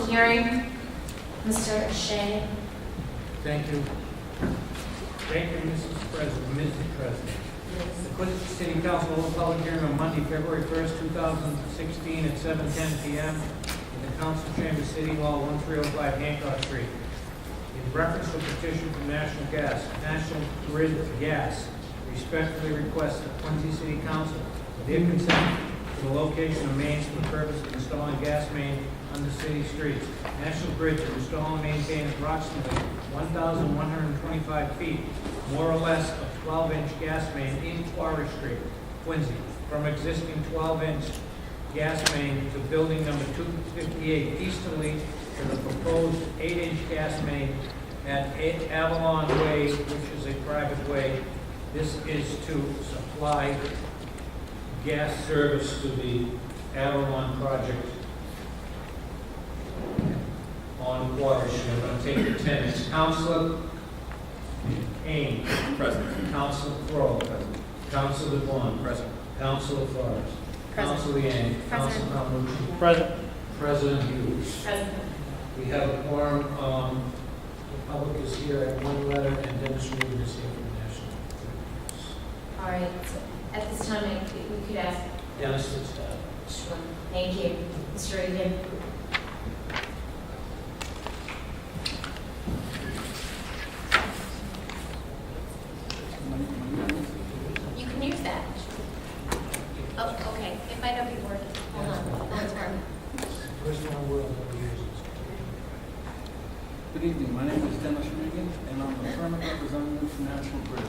Hearing, Mr. Shea. Thank you. Thank you, Mrs. President. The Quincy City Council will hold a public hearing on Monday, February 1st, 2016 at 7:10 p.m. in the Council Chamber, City Hall, 1305 Hancock Street. In reference to a petition from National Grid Gas, respectfully request the Quincy City Council with their consent to the location of mains for the purpose of installing gas main under city streets. National Grid to install and maintain approximately 1,125 feet, more or less, of 12-inch gas main in Quarry Street, Quincy, from existing 12-inch gas main to building number 258 easterly to the proposed 8-inch gas main at Avalon Way, which is a private way. This is to supply gas service to the Avalon project on Quarry Street. I'm going to take the tenants. Councilor Ames. Present. Councilor Crowe. Present. Councilor Vaughn. Present. Councilor Forrest. Present. Councilor Yang. Present. Councilor Palmucci. Present. President Hughes. Present. We have a quorum. The public is here at one letter, and Dennis Reed is here from the National. All right, so at this time, we could ask. Dennis, it's Sure. Thank you. Mr. Regan. You can use that. Oh, okay. It might not be working. Hold on. Oh, it's working. first one we'll use. Good evening. My name is Dennis Regan, and I'm the permit representative for National Grid.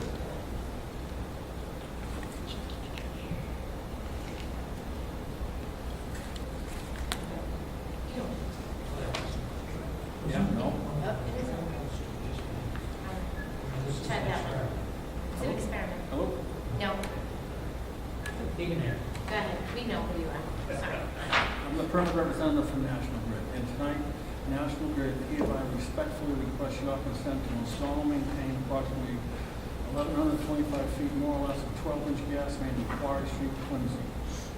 Yeah. No? Oh, it is on. Try that one. It's an experiment. Hello? No, He can hear. go ahead. We know who you are. Sorry. I'm the permit representative for National Grid, and tonight, National Grid hereby respectfully requests your consent to install and maintain approximately 1,125 feet, more or less, of 12-inch gas main in Quarry Street, Quincy,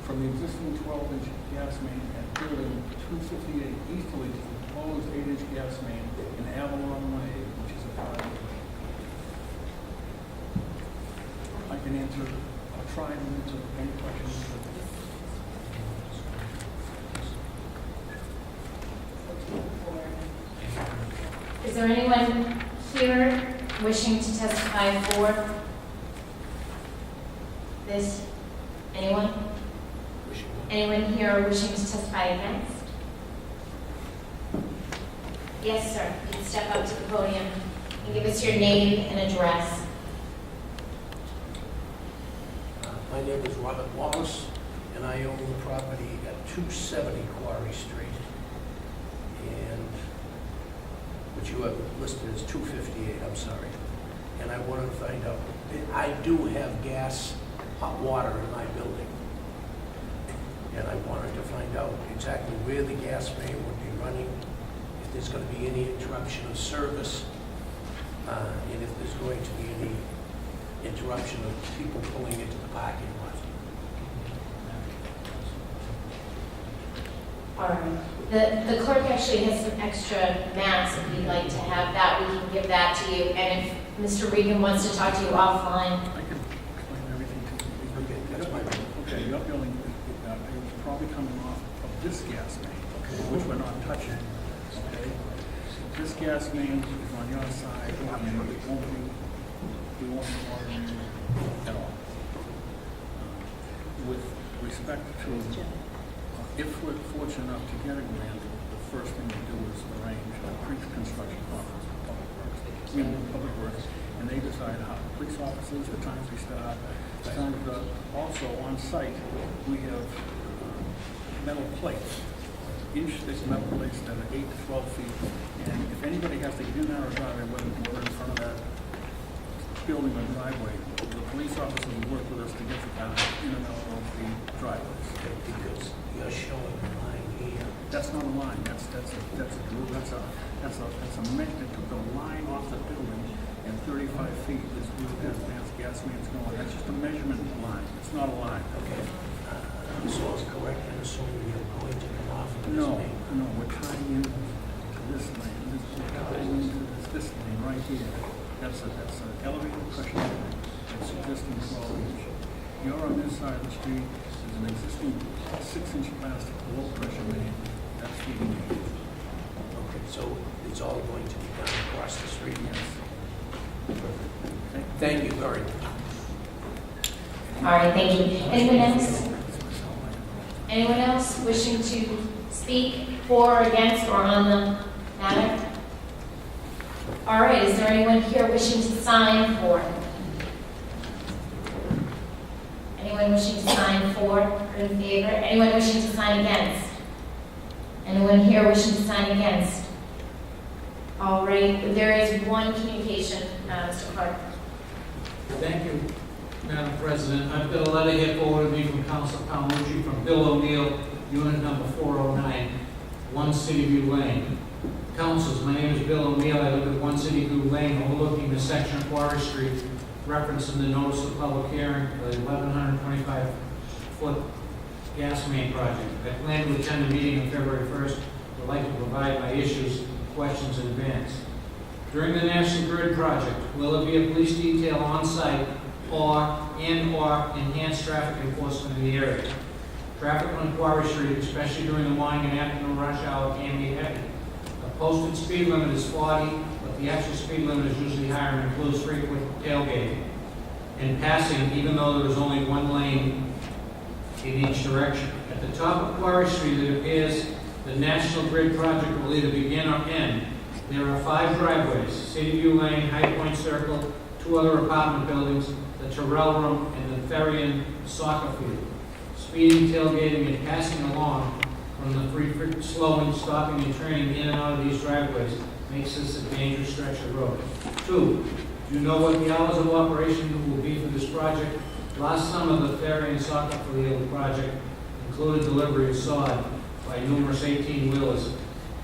from the existing 12-inch gas main at building 258 easterly to the proposed 8-inch gas main in Avalon Way, which is a private way. I can answer, I'll try and answer any questions. Is there anyone here wishing to testify for this? Anyone? Anyone here wishing to testify against? Yes, sir. You can step up to the podium and give us your name and address. My name is Robert Wallace, and I own the property at 270 Quarry Street, and which you have listed as 258, I'm sorry. And I wanted to find out, I do have gas, hot water in my building, and I wanted to find out exactly where the gas main would be running, if there's going to be any interruption of service, and if there's going to be any interruption of people pulling into the parking lot. All right. The clerk actually has some extra maps if you'd like to have that. We can give that to you. And if Mr. Regan wants to talk to you offline. I can explain everything to you. Okay, that's my point. Okay, your building is probably coming off of this gas main, which we're not touching, okay? This gas main is on your side, and we won't be watering you at all. With respect to, if we're fortunate enough to get a grant, the first thing we do is arrange a pre-construction conference with Public Works, and they decide how police officers, the times we start, the times also on site, we have metal plates, inch-thick metal plates that are 8 to 12 feet, and if anybody has to get in our driveway, whether we're in front of that building or driveway, the police officers will work with us to get the car in and out of the driveways. Because you're showing the line here. That's not a line, that's a measurement, took the line off the building, and 35 feet is where that gas main's going. That's just a measurement line, it's not a line. Okay. So it's correct in assuming you're going to come off of this No, main. no, we're tying in that's an elevated pressure main. It's existing 12 inch. You're on this side of the street, there's an existing 6-inch plastic low pressure main. That's feeding you. Okay, so it's all going to be done across the street? Yes. Thank you very much. All right, thank you. Anyone else? Anyone else wishing to speak for or against or on the matter? All right, is there anyone here wishing to sign for? Anyone wishing to sign for or in favor? Anyone wishing to sign against? Anyone here wishing to sign against? All right, there is one communication, Mr. Clark. Thank you, Madam President. I've got a letter here forwarded to me from Council Palmucci from Bill O'Neill, unit number 409, 1 City View Lane. Councils, my name is Bill O'Neill. I live at 1 City View Lane, overlooking the section of Quarry Street, referenced in the notice of public hearing, the 1,125-foot gas main project. I plan to attend a meeting on February 1st. Would like to provide my issues and questions in advance. During the National Grid project, will there be a police detail on site or enhanced traffic enforcement in the area? Traffic on Quarry Street, especially during the morning and afternoon rush hour, can be heavy. A posted speed limit is 40, but the actual speed limit is usually higher and includes frequent tailgating and passing, even though there is only one lane in each direction. At the top of Quarry Street, it appears the National Grid project will either begin or end. There are 5 driveways: City View Lane, High Point Circle, 2 other apartment buildings, the Terrell Room, and the Ferry soccer field. Speeding, tailgating, and passing along from the frequent slowing, stopping, and turning in and out of these driveways makes this a dangerous stretch of road. 2, do you know what the hours of operation will be for this project? Last summer, the Ferry and soccer field project included delivery of sod by numerous 18-wheelers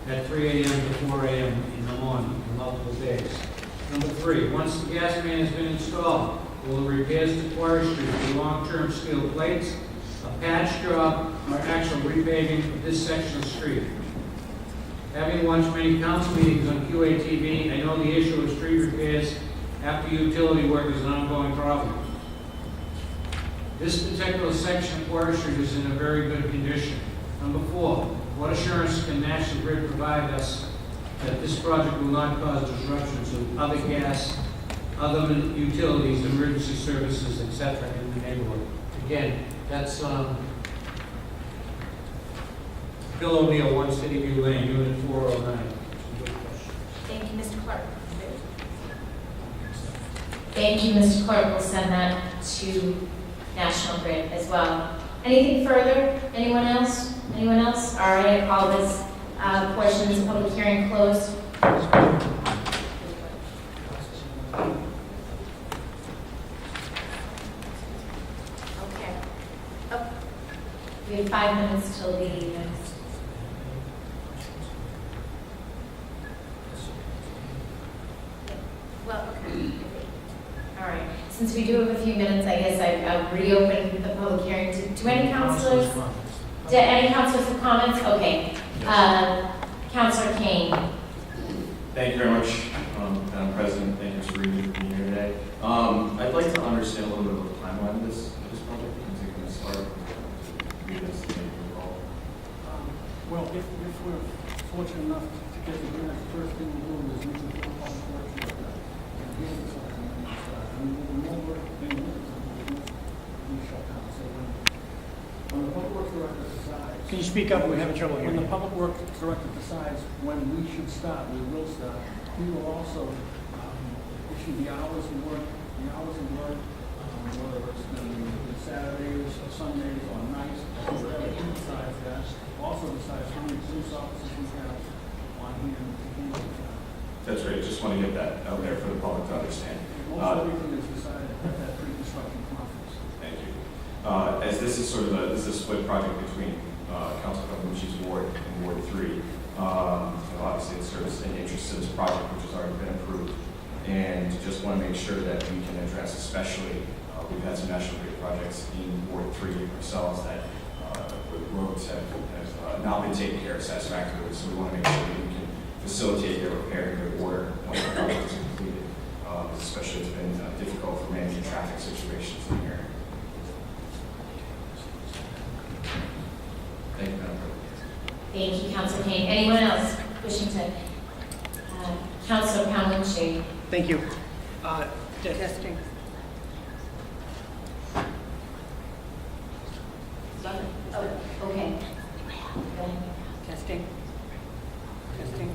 at 3 a.m. to 4 a.m. in the morning in multiple days. Number 3, once the gas main has been installed, will the repairs to Quarry Street be long-term steel plates, a patch job, or actual repaving of this section of the street? Having watched many council meetings on QATV, I know the issue of street repairs after utility work is an ongoing problem. This particular section of Quarry Street is in a very good condition. Number 4, what assurance can National Grid provide us that this project will not cause disruptions to other gas, other utilities, emergency services, etc. in the neighborhood? Again, that's Bill O'Neill, 1 City View Lane, unit 409. Thank you, Mr. Clark. Thank you, Mr. Clark. We'll send that to National Grid as well. Anything further? Anyone else? Anyone else? All right, I call this portion of the public hearing closed. Okay. Oh, we have 5 minutes till the well, okay. All right. Since we do have a few minutes, I guess I'll reopen the public hearing. Do any councilors? Do any councilors have comments? Okay. Councilor Kane. Thank you very much, Madam President. Thank you, Mr. Reed, for being here today. I'd like to understand a little bit about the timeline of this project. Is it going to start? Well, if we're fortunate enough to get the grant, the first thing we'll do is meet with the public works director. And he'll decide when we start. I mean, the more work they do, we shut down. So when the public works director decides. Can you speak up? We're having trouble When hearing the you. public works director decides when we should start, we will start. He will also issue the hours of work, whether it's going to be Saturdays or Sundays or nights, whatever he decides that. Also decides how many police officers we have on hand to handle the job. That's great. Just want to get that out there for the public to understand. Most everything is decided at that pre-construction conference. Thank you. As this is sort of this is a split project between Council Palmucci's ward and Ward 3. Obviously, it serves an interest in this project, which has already been approved. And just want to make sure that we can address, especially, we've had some National Grid projects in Ward 3 ourselves that where the roads have not been taken care of satisfactorily. So we want to make sure that we can facilitate their repair in good order once the project is completed. This is situations in here. Thank you, Madam President. Thank you, Councilor Kane. Anyone else wishing to? Councilor Calhoun. Thank you. Testing. Oh, okay. Go ahead. Testing. Testing.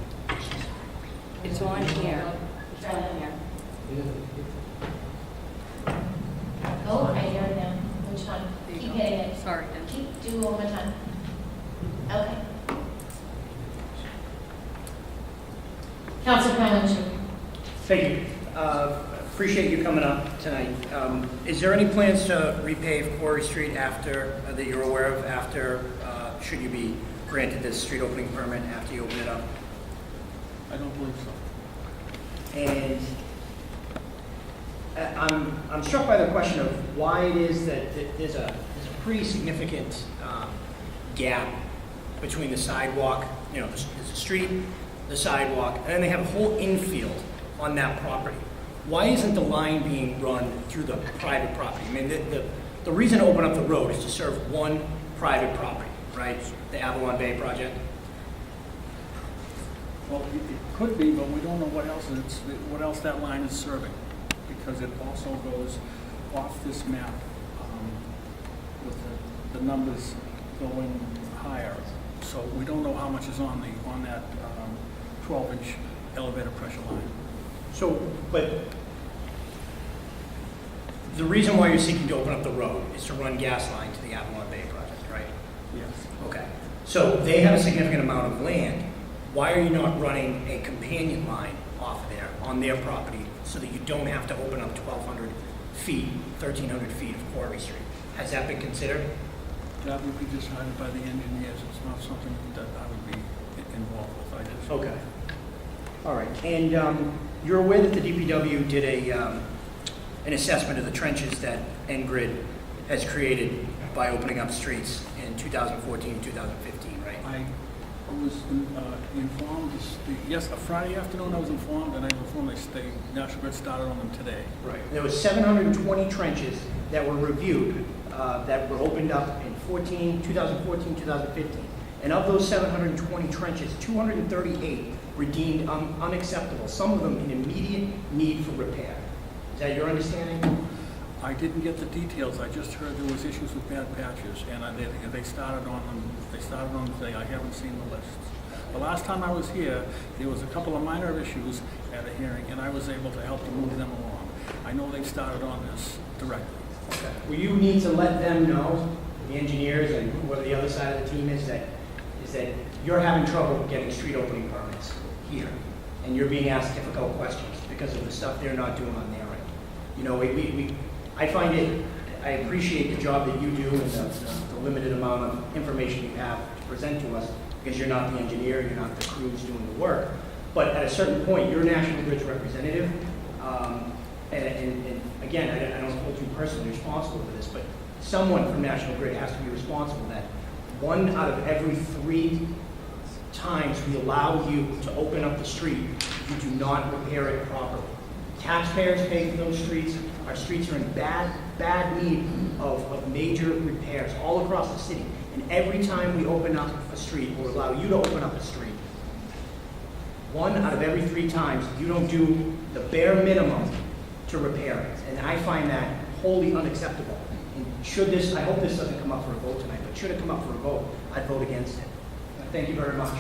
It's on here. It's on here. Oh, I hear it now. Which one? There you Keep go. hitting it. Sorry. Do it one more time. Okay. Councilor Calhoun. Thank you. Appreciate you coming up tonight. Is there any plans to repave Quarry Street after, that you're aware of, after, should you be granted this street opening permit after you open it up? I don't believe so. And I'm struck by the question of why it is that there's a pretty significant gap between the sidewalk, you know, there's a street, the sidewalk, and then they have a whole infield on that property. Why isn't the line being run through the private property? I mean, the reason to open up the road is to serve one private property, right? The Avalon Way project. Well, it could be, but we don't know what else that line is serving, because it also goes off this map with the numbers going higher. So we don't know how much is on that 12-inch elevator pressure line. So, but the reason why you're seeking to open up the road is to run gas line to the Avalon Way project, right? Yes. Okay. So they have a significant amount of land. Why are you not running a companion line off of there on their property so that you don't have to open up 1,200 feet, 1,300 feet of Quarry Street? Has that been considered? That would be decided by the engineers. It's not something that I would be involved with. I just. Okay. All right. And you're aware that the DPW did an assessment of the trenches that NGrid has created by opening up streets in 2014 and 2015, right? I was informed, yes, a Friday afternoon I was informed, and I was informed National Grid started on them today. Right. There was 720 trenches that were reviewed, that were opened up in 2014, 2015. And of those 720 trenches, 238 were deemed unacceptable, some of them in immediate need for repair. Is that your understanding? I didn't get the details. I just heard there was issues with bad patches, and they started on them. They started on them today. I haven't seen the list. The last time I was here, there was a couple of minor issues at a hearing, and I was able to help to move them along. I know they started on this directly. Okay. Well, you need to let them know, the engineers and whoever the other side of the team is that you're having trouble getting street opening permits here, and you're being asked difficult questions because of the stuff they're not doing on their end. You know, I appreciate the job that you do and the limited amount of information you have to present to us, because you're not the engineer, you're not the crews doing the work. But at a certain point, you're National Grid's representative, and again, I don't hold you personally responsible for this, but someone from National Grid has to be responsible that 1 out of every 3 times we allow you to open up the street, you do not repair it properly. Taxpayers pay for those streets. Our streets are in bad need of major repairs all across the city. And every time we open up a street, or allow you to open up a street, 1 out of every 3 times, you don't do the bare minimum to repair it. And I find that wholly unacceptable. And I hope this doesn't come up for a vote tonight, but should it come up for a vote, I'd vote against it. Thank you very much.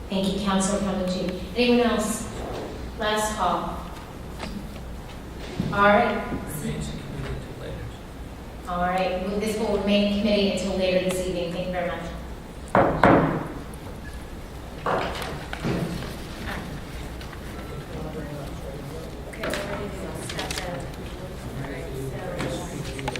Thank you, Councilor Calhoun. Anyone else? Last call. All right. Remains in committee until later. All right. This will remain in committee until later this evening. Thank you very much.